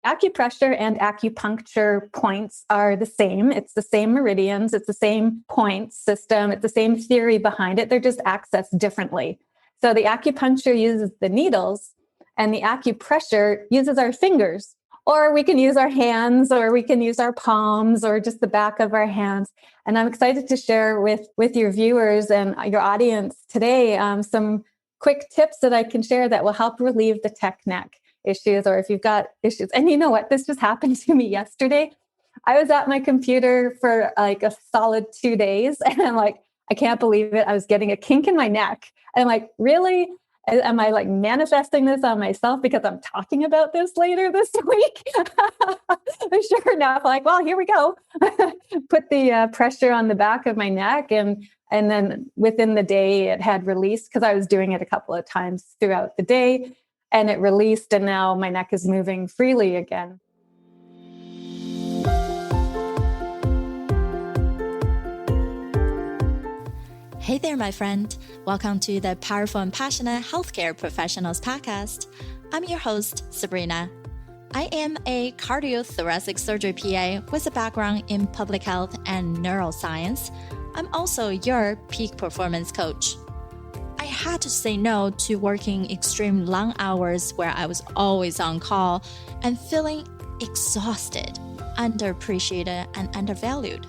Acupressure and acupuncture points are the same. It's the same meridians. It's the same point system. It's the same theory behind it. They're just accessed differently. So the acupuncture uses the needles and the acupressure uses our fingers, or we can use our hands, or we can use our palms, or just the back of our hands. And I'm excited to share with your viewers and your audience today some quick tips that I can share that will help relieve the tech neck issues, or if you've got issues. And you know what? This just happened to me yesterday. I was at my computer for like a solid 2 days, and I'm like, I can't believe it. I was getting a kink in my neck. And I'm like, really? Am I like manifesting this on myself because I'm talking about this later this week? Sure enough, like, well, here we go. Put the pressure on the back of my neck, and then within the day it had released, because I was doing it a couple of times throughout the day, and it released, and now my neck is moving freely again. Hey there, my friend. Welcome to the Powerful and Passionate Healthcare Professionals podcast. I'm your host, Sabrina. I am a cardiothoracic surgery PA with a background in public health and neuroscience. I'm also your peak performance coach. I had to say no to working extreme long hours where I was always on call and feeling exhausted, underappreciated, and undervalued,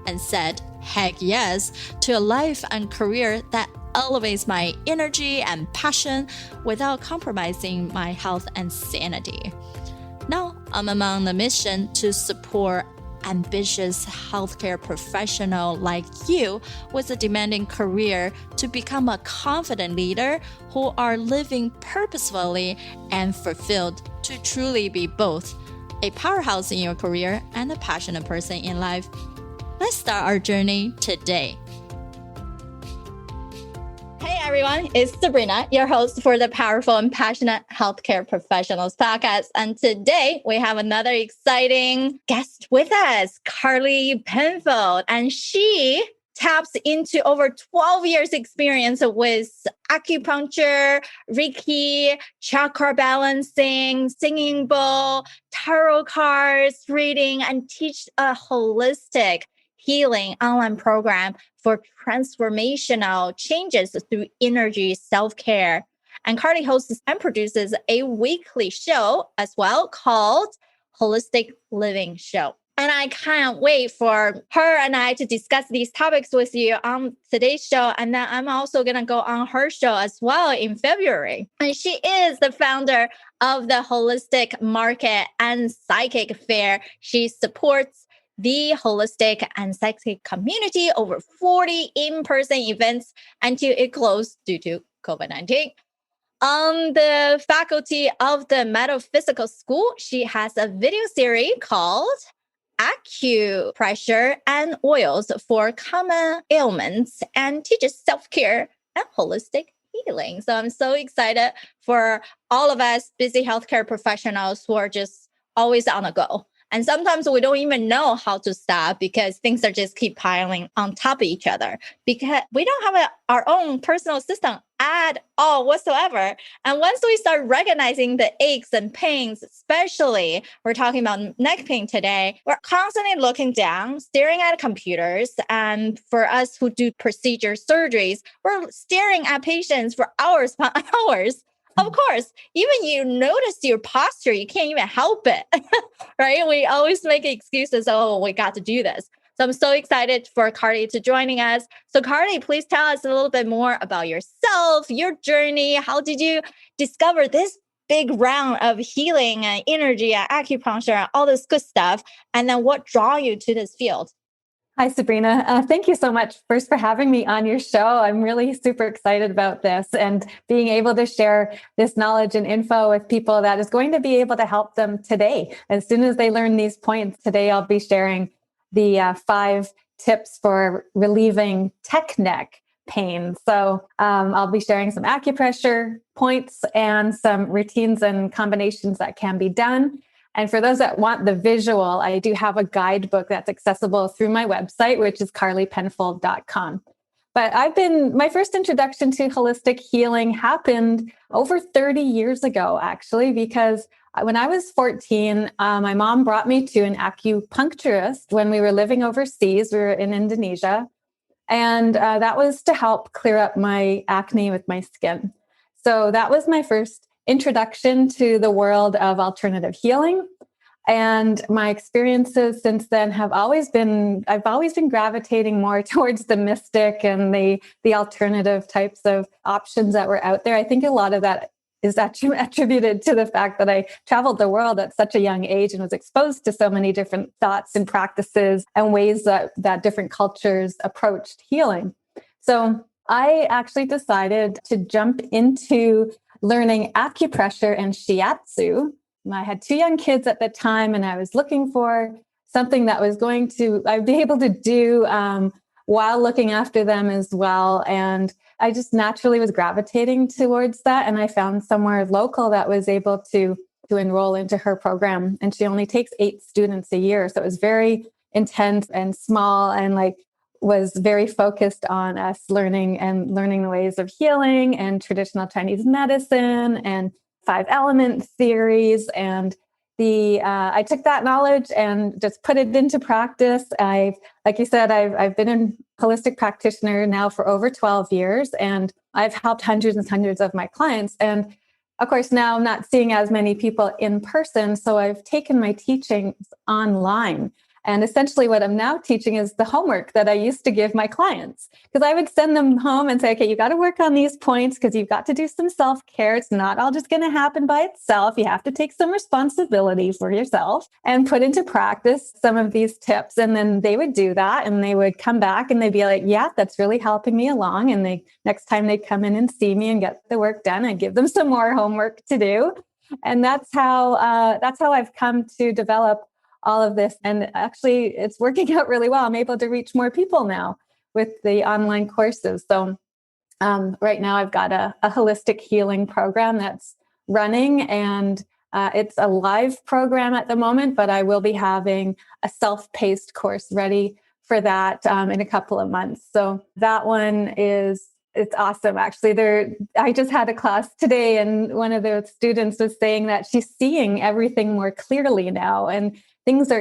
and said heck yes to a life and career that elevates my energy and passion without compromising my health and sanity. Now I'm on the mission to support ambitious healthcare professional like you with a demanding career to become a confident leader who are living purposefully and fulfilled to truly be both a powerhouse in your career and a passionate person in life. Let's start our journey today. Hey everyone, it's Sabrina, your host for the Powerful and Passionate Healthcare Professionals podcast. And today we have another exciting guest with us, Carly Penfold. And she taps into over 12 years experience with acupuncture, Reiki, chakra balancing, singing bowl, tarot cards, reading, and teach a holistic healing online program for transformational changes through energy self-care. And Carly hosts and produces a weekly show as well called Holistic Living Show. And I can't wait for her and I to discuss these topics with you on today's show. And then I'm also going to go on her show as well in February. And she is the founder of the Holistic Market and Psychic Fair. She supports the holistic and psychic community over 40 in-person events until it closed due to COVID-19. On the faculty of the Metaphysical School, she has a video series called Acupressure and Oils for Common Ailments and teaches self-care and holistic healing. So I'm so excited for all of us busy healthcare professionals who are just always on the go. And sometimes we don't even know how to stop because things are just keep piling on top of each other because we don't have our own personal system at all whatsoever. And once we start recognizing the aches and pains, especially we're talking about neck pain today, we're constantly looking down, staring at computers. And for us who do procedure surgeries, we're staring at patients for hours upon hours. Of course, even you notice your posture, you can't even help it, right? We always make excuses. Oh, we got to do this. So I'm so excited for Carly to joining us. So Carly, please tell us a little bit more about yourself, your journey. How did you discover this big round of healing and energy and acupuncture and all this good stuff? And then what draw you to this field? Hi, Sabrina. Thank you so much first for having me on your show. I'm really super excited about this and being able to share this knowledge and info with people that is going to be able to help them today. As soon as they learn these points today, I'll be sharing the 5 tips for relieving tech neck pain. So I'll be sharing some acupressure points and some routines and combinations that can be done. And for those that want the visual, I do have a guidebook that's accessible through my website, which is carlypenfold.com. But my first introduction to holistic healing happened over 30 years ago, actually, because when I was 14, my mom brought me to an acupuncturist when we were living overseas. We were in Indonesia. And that was to help clear up my acne with my skin. So that was my first introduction to the world of alternative healing. And my experiences since then I've always been gravitating more towards the mystic and the alternative types of options that were out there. I think a lot of that is attributed to the fact that I traveled the world at such a young age and was exposed to so many different thoughts and practices and ways that different cultures approached healing. So I actually decided to jump into learning acupressure and shiatsu. I had 2 young kids at the time, and I was looking for something that was I'd be able to do while looking after them as well. And I just naturally was gravitating towards that. And I found somewhere local that was able to enroll into her program. And she only takes 8 students a year. So it was very intense and small, and was very focused on us learning the ways of healing and traditional Chinese medicine and 5 element theories. And I took that knowledge and just put it into practice. Like you said, I've been a holistic practitioner now for over 12 years, and I've helped hundreds and hundreds of my clients. And of course, now I'm not seeing as many people in person, so I've taken my teachings online. And essentially what I'm now teaching is the homework that I used to give my clients, because I would send them home and say, okay, you got to work on these points because you've got to do some self-care. It's not all just going to happen by itself. You have to take some responsibility for yourself and put into practice some of these tips. And then they would do that, and they would come back and they'd be like, yeah, that's really helping me along. And next time they'd come in and see me and get the work done, I'd give them some more homework to do. And that's how I've come to develop all of this. And actually, it's working out really well. I'm able to reach more people now with the online courses. So right now I've got a holistic healing program that's running, and it's a live program at the moment, but I will be having a self-paced course ready for that in a couple of months. So that one it's awesome. Actually, I just had a class today, and one of the students was saying that she's seeing everything more clearly now, and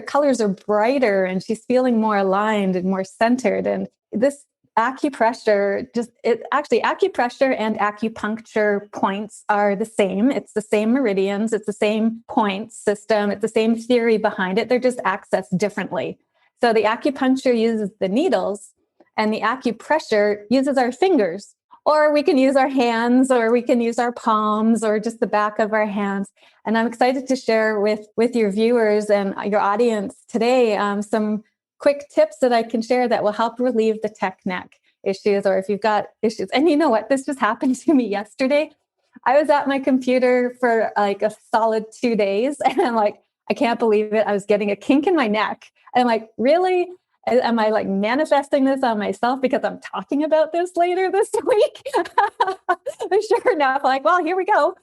colors are brighter, and she's feeling more aligned and more centered. And this acupressure, acupressure and acupuncture points are the same. It's the same meridians. It's the same point system. It's the same theory behind it. They're just accessed differently. So the acupuncture uses the needles, and the acupressure uses our fingers. Or we can use our hands, or we can use our palms, or just the back of our hands. And I'm excited to share with your viewers and your audience today some quick tips that I can share that will help relieve the neck issues, or if you've got issues. And you know what? This just happened to me yesterday. I was at my computer for like a solid 2 days, and I'm like, I can't believe it. I was getting a kink in my neck. And I'm like, really? Am I manifesting this on myself because I'm talking about this later this week? Sure enough, well, here we go.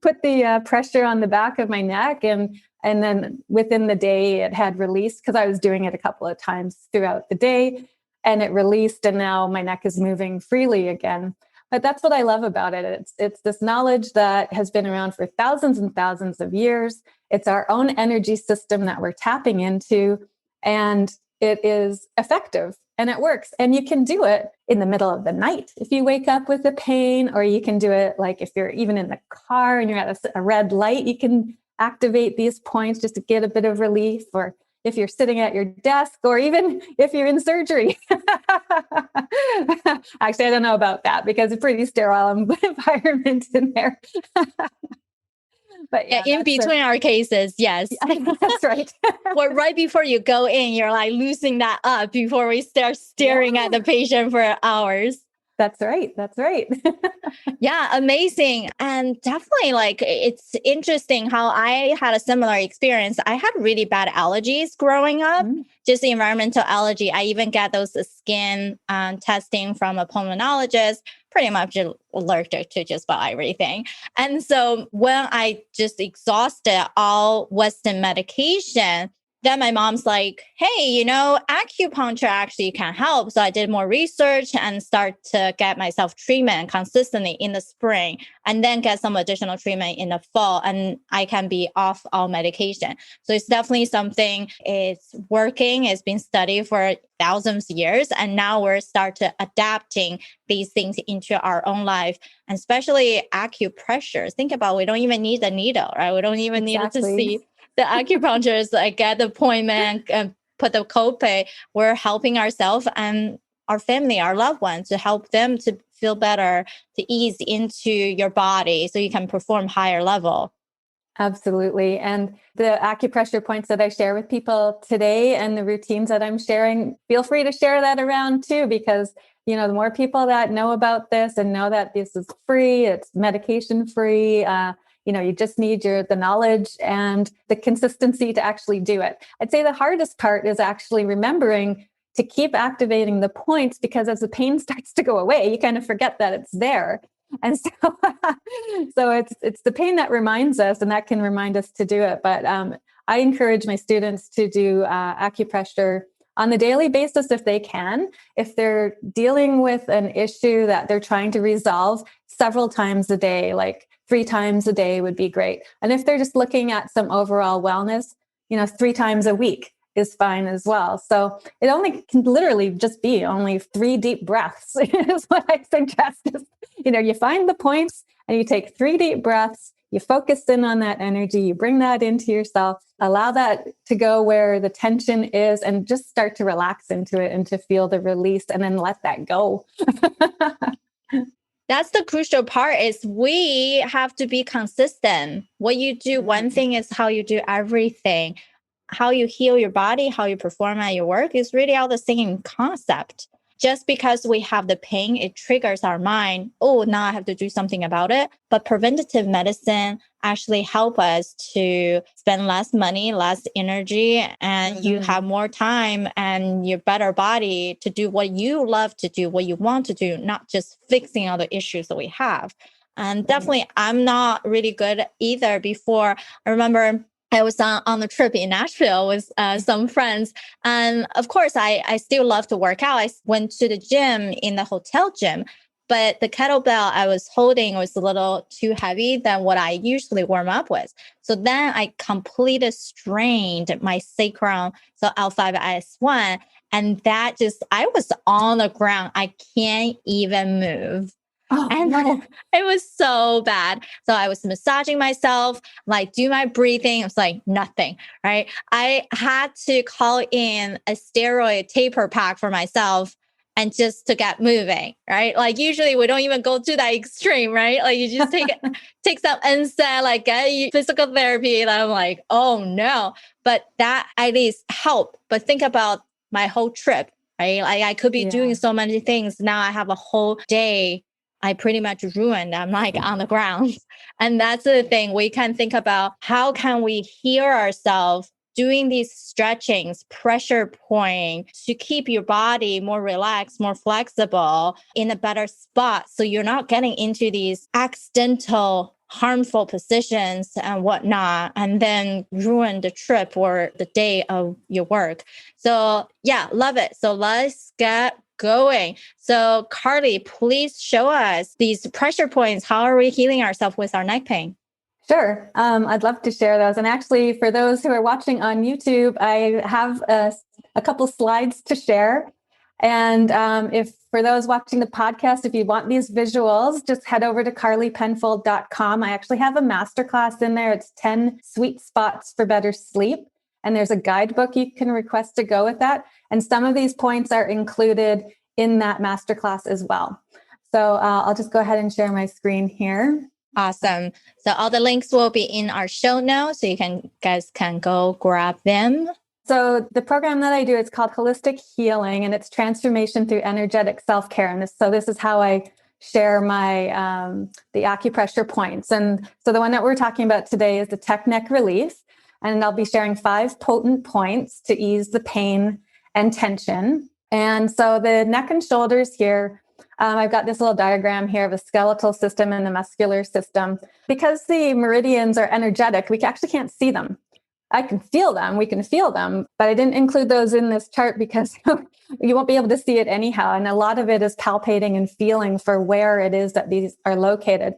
Put the pressure on the back of my neck, and then within the day it had released, because I was doing it a couple of times throughout the day, and it released, and now my neck is moving freely again. But that's what I love about it. It's this knowledge that has been around for thousands and thousands of years. It's our own energy system that we're tapping into, and it is effective and it works. And you can do it in the middle of the night if you wake up with a pain, or you can do it if you're even in the car and you're at a red light, you can activate these points just to get a bit of relief, or if you're sitting at your desk, or even if you're in surgery. Actually, I don't know about that because it's a pretty sterile environment in there. But yeah, in between our cases, yes. That's right. Well, right before you go in, you're loosening that up before we start staring at the patient for hours. That's right. That's right. Yeah, amazing. And definitely it's interesting how I had a similar experience. I had really bad allergies growing up, just the environmental allergy. I even got those skin testing from a pulmonologist, pretty much allergic to just about everything. And so when I just exhausted all Western medication, Then my mom's like, hey, acupuncture actually can help. So I did more research and start to get myself treatment consistently in the spring and then get some additional treatment in the fall. And I can be off all medication. So it's definitely something, it's working. It's been studied for thousands of years. And now we're start to adapting these things into our own life, and especially acupressure. Think about, we don't even need the needle, right? We don't even need to see the acupuncturist, like get the appointment and put the copay. We're helping ourselves and our family, our loved ones, to help them to feel better, to ease into your body so you can perform higher level. Absolutely. And the acupressure points that I share with people today and the routines that I'm sharing, feel free to share that around too, because the more people that know about this and know that this is free, it's medication free, you just need the knowledge and the consistency to actually do it. I'd say the hardest part is actually remembering to keep activating the points, because as the pain starts to go away, you kind of forget that it's there. And so, it's the pain that reminds us, and that can remind us to do it. But I encourage my students to do acupressure on the daily basis if they can. If they're dealing with an issue that they're trying to resolve, several times a day, like 3 times a day would be great. And if they're just looking at some overall wellness, 3 times a week is fine as well. So it only can literally just be only 3 deep breaths is what I suggest. You find the points and you take 3 deep breaths, you focus in on that energy, you bring that into yourself, allow that to go where the tension is, and just start to relax into it and to feel the release, and then let that go. That's the crucial part, is we have to be consistent. What you do, one thing is how you do everything. How you heal your body, how you perform at your work is really all the same concept. Just because we have the pain, it triggers our mind. Oh, now I have to do something about it. But preventative medicine actually help us to spend less money, less energy, and you have more time and your better body to do what you love to do, what you want to do, not just fixing all the issues that we have. And definitely, I'm not really good either. Before, I remember I was on a trip in Nashville with some friends. And of course, I still love to work out. I went to the gym in the hotel gym, but the kettlebell I was holding was a little too heavy than what I usually warm up with. So then I completely strained my sacrum, so L5-S1. And that I was on the ground. I can't even move. And it was so bad. So I was massaging myself, like do my breathing. It was like nothing, right? I had to call in a steroid taper pack for myself and just to get moving, right? Like usually we don't even go to that extreme, right? Like you just take some NSAID, like get physical therapy. And I'm like, oh no. But that at least helped. But think about my whole trip, right? Like I could be doing so many things. Now I have a whole day I pretty much ruined. I'm like on the ground. And that's the thing. We can think about how can we heal ourselves doing these stretchings, pressure point to keep your body more relaxed, more flexible in a better spot. So you're not getting into these accidental harmful positions and whatnot, and then ruin the trip or the day of your work. So yeah, love it. So let's get going. So Carly, please show us these pressure points. How are we healing ourselves with our neck pain? Sure. I'd love to share those. And actually, for those who are watching on YouTube, I have a couple slides to share. And if for those watching the podcast, if you want these visuals, just head over to carlypenfold.com. I actually have a masterclass in there. It's 10 sweet spots for better sleep. And there's a guidebook you can request to go with that. And some of these points are included in that masterclass as well. So I'll just go ahead and share my screen here. Awesome. So all the links will be in our show notes, so guys can go grab them. So the program that I do, it's called Holistic Healing, and it's transformation through energetic self-care. And this is how I share my the acupressure points. And so the one that we're talking about today is the tech neck relief. And I'll be sharing 5 potent points to ease the pain and tension. And so the neck and shoulders here, I've got this little diagram here of a skeletal system and the muscular system. Because the meridians are energetic, we actually can't see them. I can feel them. We can feel them. But I didn't include those in this chart because you won't be able to see it anyhow. And a lot of it is palpating and feeling for where it is that these are located.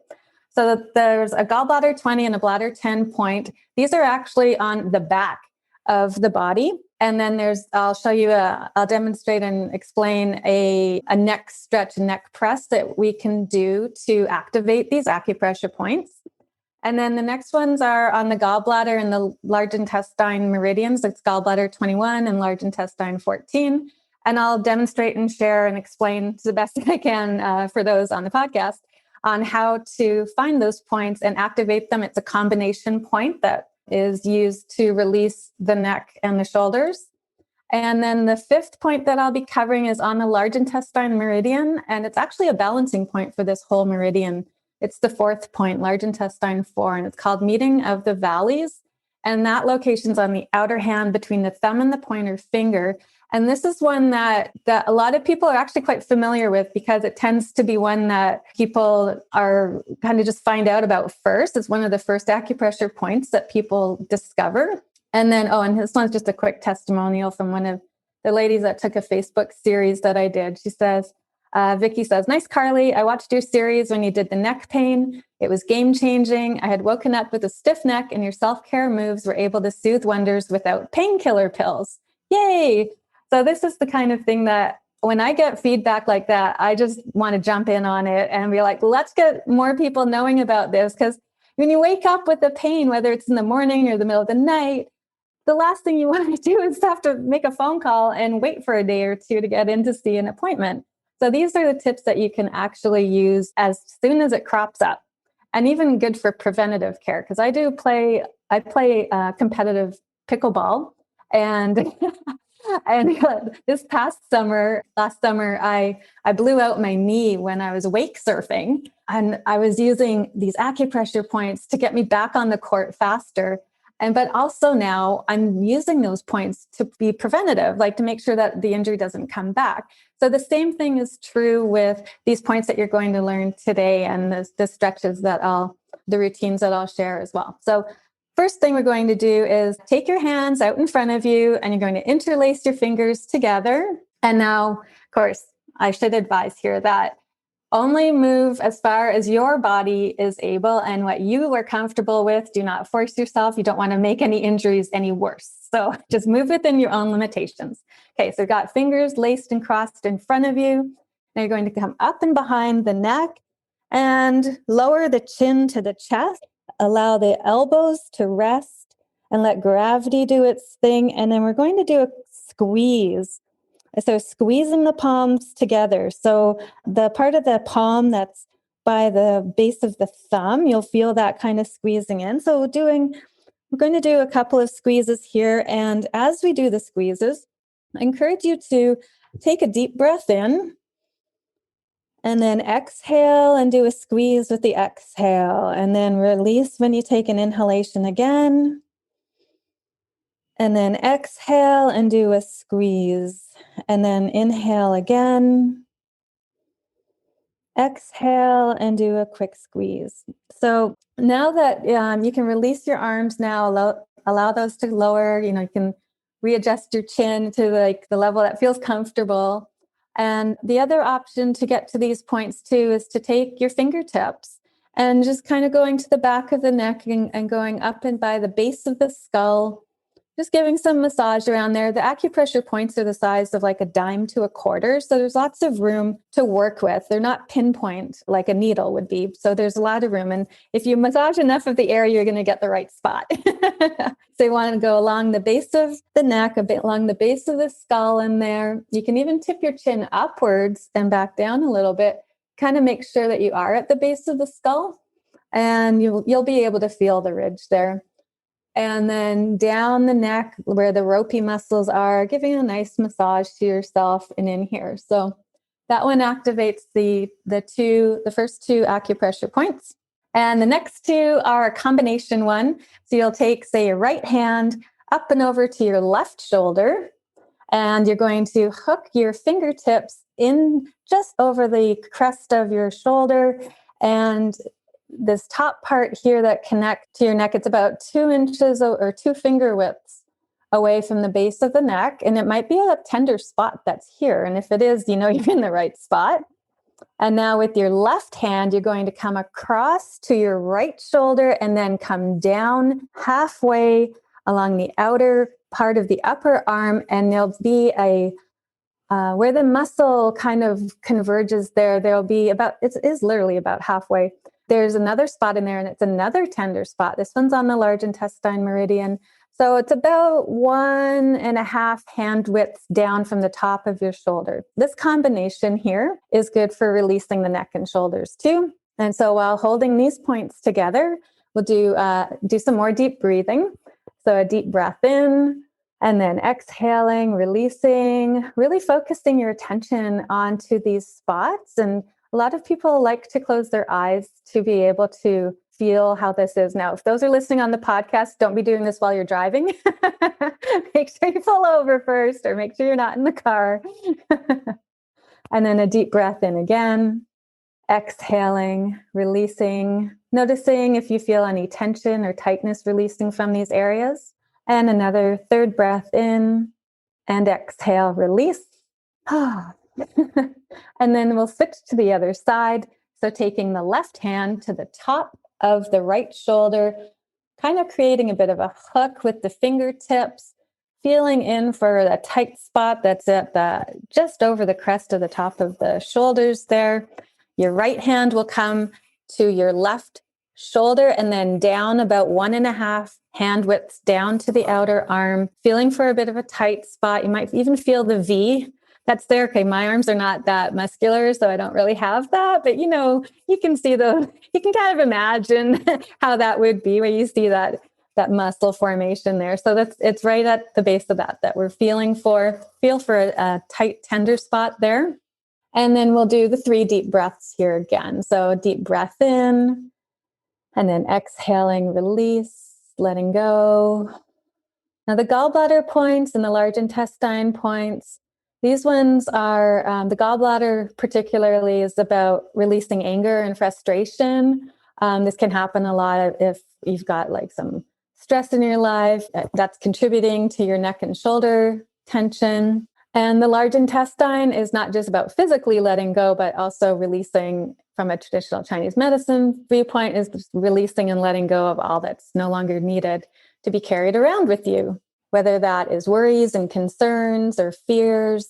So there's a gallbladder 20 and a bladder 10 point. These are actually on the back of the body. And then I'll show you, I'll demonstrate and explain a neck stretch, neck press that we can do to activate these acupressure points. And then the next ones are on the gallbladder and the large intestine meridians. It's gallbladder 21 and large intestine 14. And I'll demonstrate and share and explain to the best that I can for those on the podcast on how to find those points and activate them. It's a combination point that is used to release the neck and the shoulders. And then the fifth point that I'll be covering is on the large intestine meridian. And it's actually a balancing point for this whole meridian. It's the fourth point, large intestine 4, and it's called meeting of the valleys. And that location's on the outer hand between the thumb and the pointer finger. And this is one that a lot of people are actually quite familiar with because it tends to be one that people are kind of just find out about first. It's one of the first acupressure points that people discover. And then, and this one's just a quick testimonial from one of the ladies that took a Facebook series that I did. She says, Vicky says, "Nice, Carly. I watched your series when you did the neck pain. It was game-changing. I had woken up with a stiff neck and your self-care moves were able to soothe wonders without painkiller pills. Yay!" So this is the kind of thing that when I get feedback like that, I just want to jump in on it and be like, let's get more people knowing about this. Because when you wake up with the pain, whether it's in the morning or the middle of the night, the last thing you want to do is have to make a phone call and wait for a day or two to get in to see an appointment. So these are the tips that you can actually use as soon as it crops up, and even good for preventative care. Because I play competitive pickleball, and this last summer, I blew out my knee when I was wake surfing, and I was using these acupressure points to get me back on the court faster. But also now I'm using those points to be preventative, like to make sure that the injury doesn't come back. So the same thing is true with these points that you're going to learn today and the stretches the routines that I'll share as well. So first thing we're going to do is take your hands out in front of you and you're going to interlace your fingers together. And now, of course, I should advise here that only move as far as your body is able and what you are comfortable with. Do not force yourself. You don't want to make any injuries any worse. So just move within your own limitations. Okay, so you've got fingers laced and crossed in front of you. Now you're going to come up and behind the neck and lower the chin to the chest. Allow the elbows to rest and let gravity do its thing. And then we're going to do a squeeze. So squeezing the palms together. So the part of the palm that's by the base of the thumb, you'll feel that kind of squeezing in. So we're going to do a couple of squeezes here. And as we do the squeezes, I encourage you to take a deep breath in and then exhale and do a squeeze with the exhale. And then release when you take an inhalation again. And then exhale and do a squeeze. And then inhale again. Exhale and do a quick squeeze. So now that you can release your arms now, allow those to lower. You can readjust your chin to the level that feels comfortable. And the other option to get to these points too is to take your fingertips and just kind of going to the back of the neck and going up and by the base of the skull. Just giving some massage around there. The acupressure points are the size of like a dime to a quarter. So there's lots of room to work with. They're not pinpoint like a needle would be. So there's a lot of room. And if you massage enough of the area, you're going to get the right spot. So you want to go along the base of the neck, a bit along the base of the skull in there. You can even tip your chin upwards and back down a little bit. Kind of make sure that you are at the base of the skull. And you'll be able to feel the ridge there. And then down the neck where the ropey muscles are, giving a nice massage to yourself and in here. So that one activates the first two acupressure points. And the next two are a combination one. So you'll take, say, your right hand up and over to your left shoulder, and you're going to hook your fingertips in just over the crest of your shoulder and this top part here that connects to your neck. It's about 2 inches or 2 finger widths away from the base of the neck. And it might be a tender spot that's here. And if it is, you know you're in the right spot. And now with your left hand, you're going to come across to your right shoulder and then come down halfway along the outer part of the upper arm. And there'll be where the muscle kind of converges there'll be it is literally about halfway. There's another spot in there, and it's another tender spot. This one's on the large intestine meridian. So it's about 1.5 hand widths down from the top of your shoulder. This combination here is good for releasing the neck and shoulders too. And so while holding these points together, we'll do some more deep breathing. So a deep breath in, and then exhaling, releasing, really focusing your attention onto these spots. And a lot of people like to close their eyes to be able to feel how this is. Now, if those are listening on the podcast, don't be doing this while you're driving. Make sure you pull over first, or make sure you're not in the car. And then a deep breath in again, exhaling, releasing, noticing if you feel any tension or tightness releasing from these areas. And another third breath in and exhale, release. And then we'll switch to the other side. So taking the left hand to the top of the right shoulder, kind of creating a bit of a hook with the fingertips, feeling in for a tight spot that's at just over the crest of the top of the shoulders there. Your right hand will come to your left shoulder and then down about 1.5 hand widths down to the outer arm, feeling for a bit of a tight spot. You might even feel the V that's there. Okay, my arms are not that muscular, so I don't really have that, but you can see you can kind of imagine how that would be where you see that muscle formation there. So it's right at the base of that we're feel for a tight, tender spot there. And then we'll do the 3 deep breaths here again. So deep breath in, and then exhaling, release, letting go. Now the gallbladder points and the large intestine points, these ones are, the gallbladder particularly is about releasing anger and frustration. This can happen a lot if you've got like some stress in your life that's contributing to your neck and shoulder tension. And the large intestine is not just about physically letting go, but also releasing, from a traditional Chinese medicine viewpoint, is just releasing and letting go of all that's no longer needed to be carried around with you, whether that is worries and concerns or fears.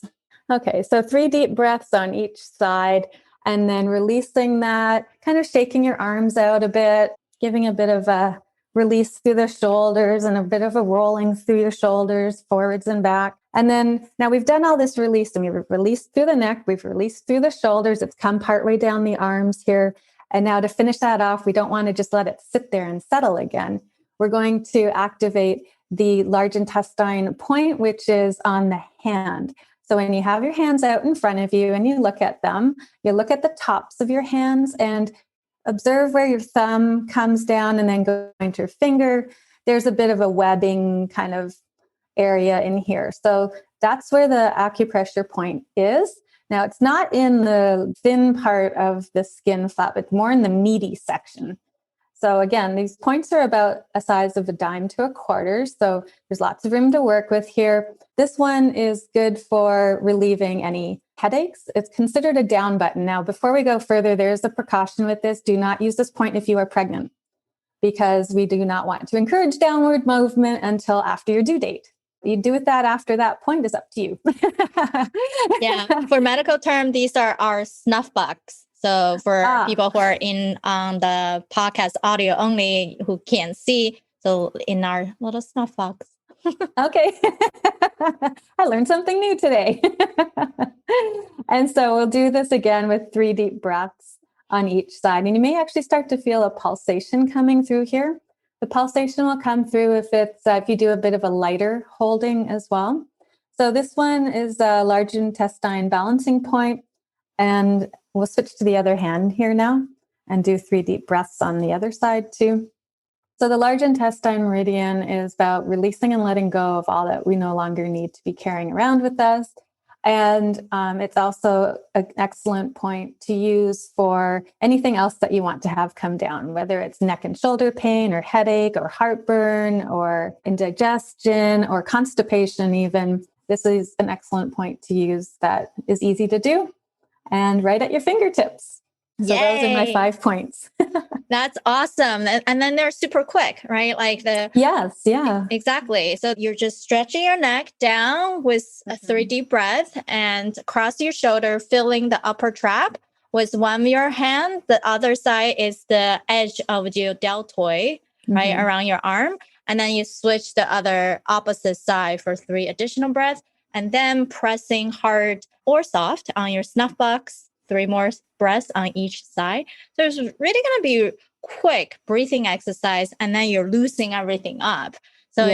Okay, so 3 deep breaths on each side, and then releasing that, kind of shaking your arms out a bit, giving a bit of a release through the shoulders and a bit of a rolling through your shoulders, forwards and back. And then now we've done all this release, and we've released through the neck, we've released through the shoulders, it's come partway down the arms here. And now to finish that off, we don't want to just let it sit there and settle again. We're going to activate the large intestine point, which is on the hand. So when you have your hands out in front of you and you look at them, you look at the tops of your hands and observe where your thumb comes down and then going to your finger. There's a bit of a webbing kind of area in here. So that's where the acupressure point is. Now, it's not in the thin part of the skin flap, it's more in the meaty section. So again, these points are about a size of a dime to a quarter. So there's lots of room to work with here. This one is good for relieving any headaches. It's considered a down button. Now, before we go further, there's a precaution with this. Do not use this point if you are pregnant, because we do not want to encourage downward movement until after your due date. You do with that after that point is up to you. Yeah. For medical term, these are our snuff box. So for people who are in the podcast audio only, who can't see, so in our little snuff box. Okay. I learned something new today. And so we'll do this again with 3 deep breaths on each side. And you may actually start to feel a pulsation coming through here. The pulsation will come through if you do a bit of a lighter holding as well. So this one is a large intestine balancing point. And we'll switch to the other hand here now and do 3 deep breaths on the other side too. So the large intestine meridian is about releasing and letting go of all that we no longer need to be carrying around with us. And it's also an excellent point to use for anything else that you want to have come down, whether it's neck and shoulder pain or headache or heartburn or indigestion or constipation even. This is an excellent point to use that is easy to do and right at your fingertips. So those are my 5 points. That's awesome. And then they're super quick, right? Like Yes, yeah. Exactly. So you're just stretching your neck down with a 3 deep breath and across your shoulder, filling the upper trap with one of your hand. The other side is the edge of your deltoid, right, around your arm. And then you switch the other opposite side for 3 additional breaths. And then pressing hard or soft on your snuff box, 3 more breaths on each side. So it's really going to be quick breathing exercise, and then you're loosening everything up. So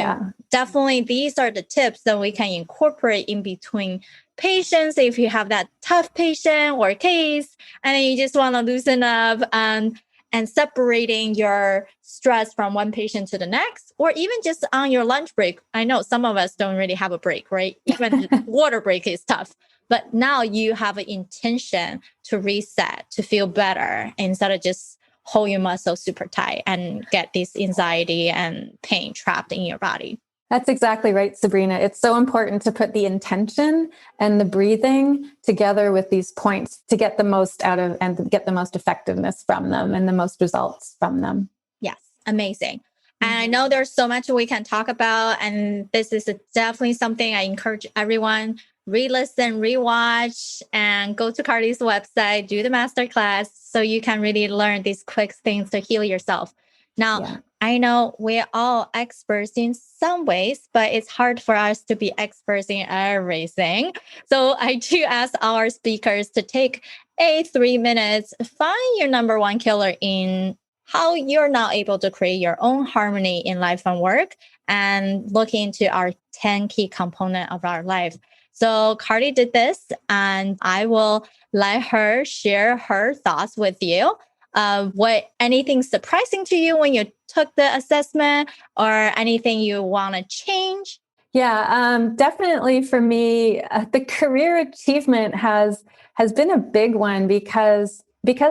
definitely these are the tips that we can incorporate in between patients. If you have that tough patient or case, and then you just want to loosen up and separating your stress from one patient to the next, or even just on your lunch break. I know some of us don't really have a break, right? Even water break is tough. But now you have an intention to reset, to feel better, instead of just hold your muscle super tight and get this anxiety and pain trapped in your body. That's exactly right, Sabrina. It's so important to put the intention and the breathing together with these points to get the most out of and get the most effectiveness from them and the most results from them. Yes, amazing. And I know there's so much we can talk about, and this is definitely something I encourage everyone re-listen, rewatch, and go to Carly's website, do the masterclass so you can really learn these quick things to heal yourself. Now, I know we're all experts in some ways, but it's hard for us to be experts in everything. So I do ask our speakers to take 3 minutes, find your number one killer in how you're now able to create your own harmony in life and work, and look into our 10 key components of our life. So Carly did this, and I will let her share her thoughts with you. What anything surprising to you when you took the assessment, or anything you want to change? Yeah, definitely for me, the career achievement has been a big one because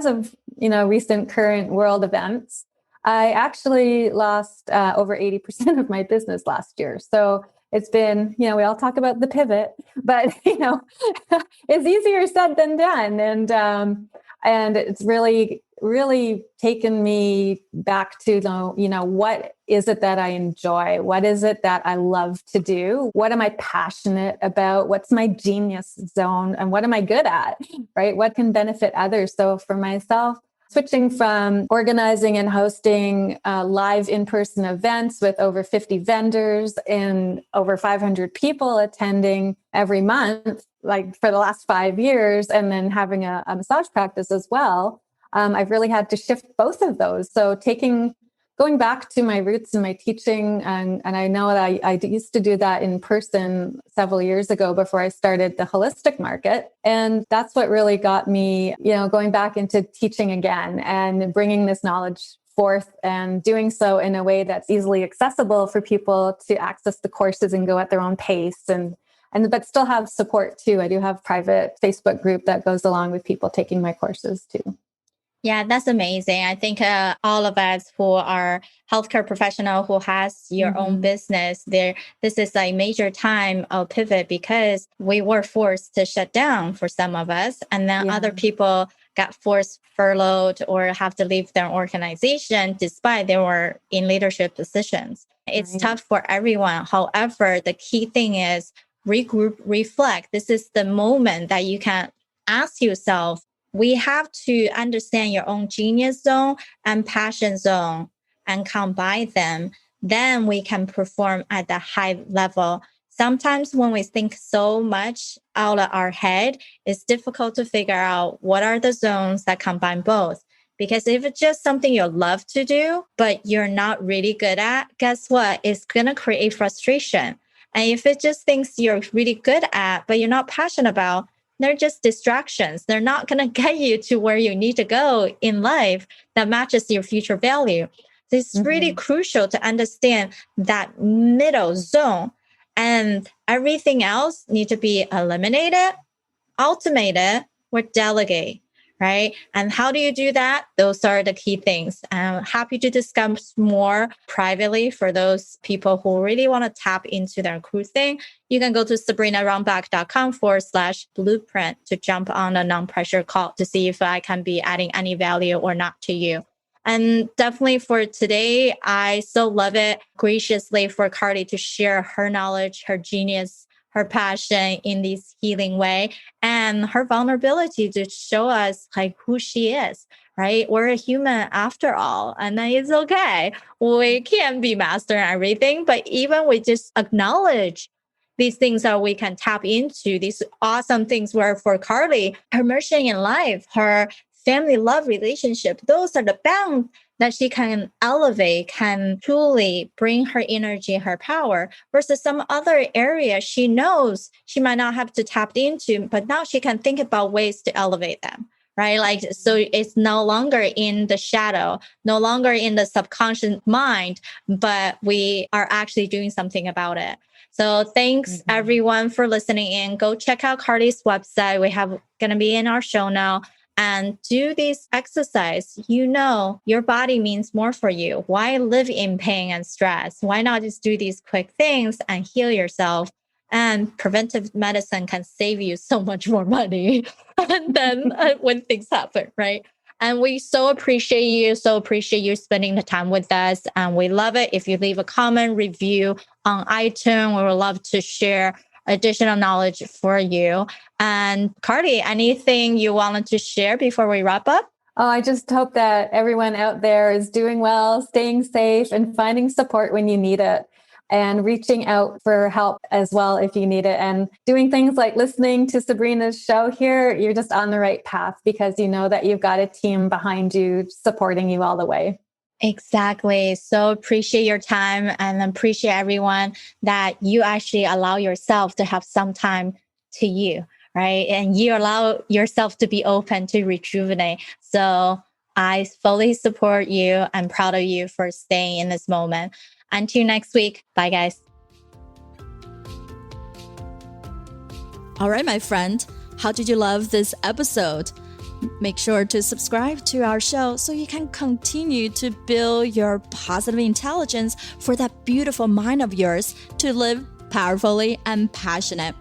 of recent current world events. I actually lost over 80% of my business last year. So it's been, we all talk about the pivot, but it's easier said than done, and it's really taken me back to what is it that I enjoy? What is it that I love to do? What am I passionate about? What's my genius zone? And what am I good at, right? What can benefit others? So for myself, switching from organizing and hosting live in-person events with over 50 vendors and over 500 people attending every month, like for the last 5 years, and then having a massage practice as well, I've really had to shift both of those. So going back to my roots and my teaching, and I know that I used to do that in person several years ago before I started the holistic market. And that's what really got me, going back into teaching again and bringing this knowledge forth, and doing so in a way that's easily accessible for people to access the courses and go at their own pace, but still have support too. I do have a private Facebook group that goes along with people taking my courses too. Yeah, that's amazing. I think all of us who are healthcare professional who has your own business, this is a major time of pivot, because we were forced to shut down for some of us, and then other people got forced furloughed or have to leave their organization despite they were in leadership positions. It's tough for everyone. However, the key thing is regroup, reflect. This is the moment that you can ask yourself, we have to understand your own genius zone and passion zone and combine them. Then we can perform at the high level. Sometimes when we think so much out of our head, it's difficult to figure out what are the zones that combine both. Because if it's just something you love to do, but you're not really good at, guess what? It's going to create frustration. And if it's just things you're really good at, but you're not passionate about, they're just distractions. They're not going to get you to where you need to go in life that matches your future value. So it's really crucial to understand that middle zone And everything else need to be eliminated, automated, or delegate, right? And how do you do that? Those are the key things. I'm happy to discuss more privately for those people who really want to tap into their cruising. You can go to sabrinarunbeck.com/blueprint to jump on a non-pressure call to see if I can be adding any value or not to you. And definitely for today, I so love it graciously for Carly to share her knowledge, her genius, her passion in this healing way, and her vulnerability to show us like who she is, right? We're a human after all, and then it's okay. We can't be master in everything, but even we just acknowledge these things that we can tap into, these awesome things where for Carly, her mission in life, her family love relationship, those are the bounds that she can elevate, can truly bring her energy, her power, versus some other area she knows she might not have to tap into, but now she can think about ways to elevate them, right? Like, so it's no longer in the shadow, no longer in the subconscious mind, but we are actually doing something about it. So thanks everyone for listening in. Go check out Carly's website. We have going to be in our show now. And do this exercise. You know, your body means more for you. Why live in pain and stress? Why not just do these quick things and heal yourself? And preventive medicine can save you so much more money than when things happen, right? And we so appreciate you spending the time with us. And we love it if you leave a comment, review on iTunes. We would love to share additional knowledge for you. And Carly, anything you wanted to share before we wrap up? Oh, I just hope that everyone out there is doing well, staying safe, and finding support when you need it, and reaching out for help as well if you need it. And doing things like listening to Sabrina's show here, you're just on the right path because you know that you've got a team behind you supporting you all the way. Exactly. So appreciate your time and appreciate everyone that you actually allow yourself to have some time to you, right? And you allow yourself to be open to rejuvenate. So I fully support you. I'm proud of you for staying in this moment. Until next week. Bye, guys. All right, my friend. How did you love this episode? Make sure to subscribe to our show so you can continue to build your positive intelligence for that beautiful mind of yours to live powerfully and passionate.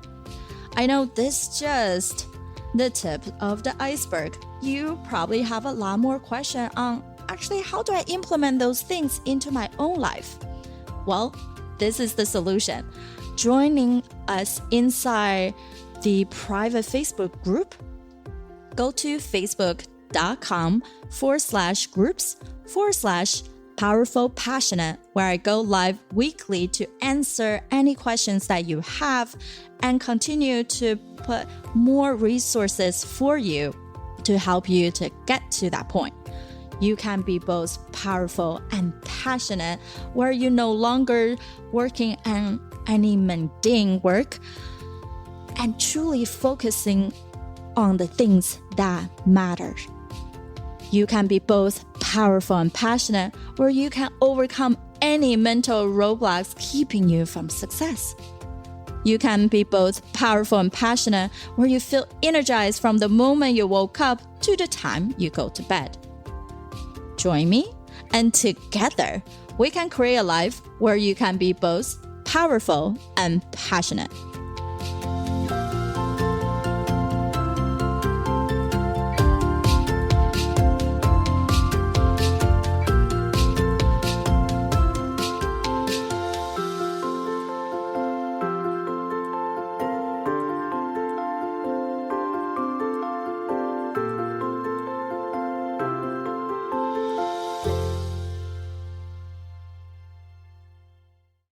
I know this is just the tip of the iceberg. You probably have a lot more questions on actually how do I implement those things into my own life? Well, this is the solution. Joining us inside the private Facebook group, go to facebook.com/groups/powerful passionate, where I go live weekly to answer any questions that you have and continue to put more resources for you to help you to get to that point. You can be both powerful and passionate, where you're no longer working on any mundane work and truly focusing on the things that matter. You can be both powerful and passionate, where you can overcome any mental roadblocks keeping you from success. You can be both powerful and passionate, where you feel energized from the moment you woke up to the time you go to bed. Join me, and together we can create a life where you can be both powerful and passionate.